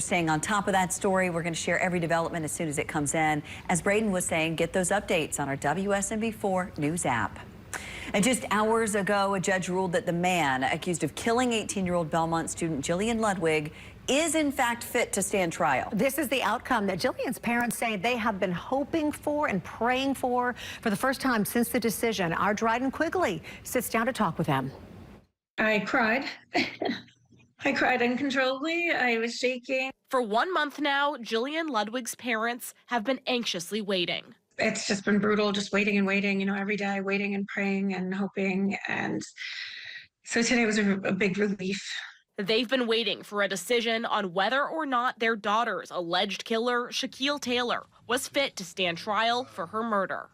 Staying on top of that story, we're going to share every development as soon as it comes in. As Braden was saying, get those updates on our WSMV4 News app. And just hours ago, a judge ruled that the man accused of killing 18-year-old Belmont student Jillian Ludwig is in fact fit to stand trial. This is the outcome that Jillian's parents say they have been hoping for and praying for the first time since the decision. Our Dryden Quigley sits down to talk with them. I cried. I cried uncontrollably. I was shaking. For 1 month now, Jillian Ludwig's parents have been anxiously waiting. It's just been brutal, just waiting and waiting, every day, waiting and praying and hoping. And so today was a big relief. They've been waiting for a decision on whether or not their daughter's alleged killer, Shaquille Taylor, was fit to stand trial for her murder.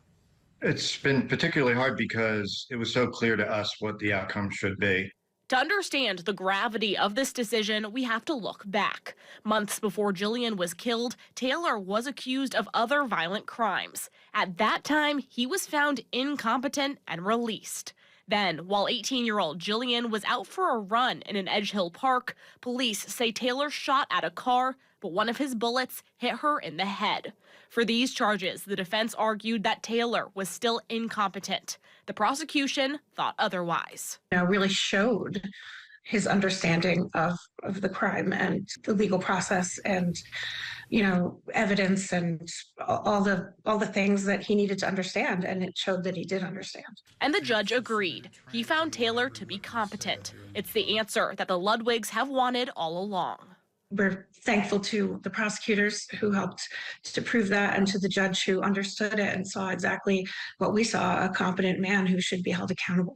It's been particularly hard because it was so clear to us what the outcome should be. To understand the gravity of this decision, we have to look back. Months before Jillian was killed, Taylor was accused of other violent crimes. At that time, he was found incompetent and released. Then, while 18-year-old Jillian was out for a run in an Edge Hill park, police say Taylor shot at a car, but one of his bullets hit her in the head. For these charges, the defense argued that Taylor was still incompetent. The prosecution thought otherwise. Really showed his understanding of the crime and the legal process and, evidence and all the things that he needed to understand. And it showed that he did understand. And the judge agreed. He found Taylor to be competent. It's the answer that the Ludwigs have wanted all along. We're thankful to the prosecutors who helped to prove that and to the judge who understood it and saw exactly what we saw, a competent man who should be held accountable.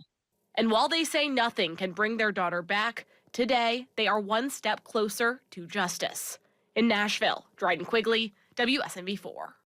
And while they say nothing can bring their daughter back, today they are one step closer to justice. In Nashville, Dryden Quigley, WSMV4.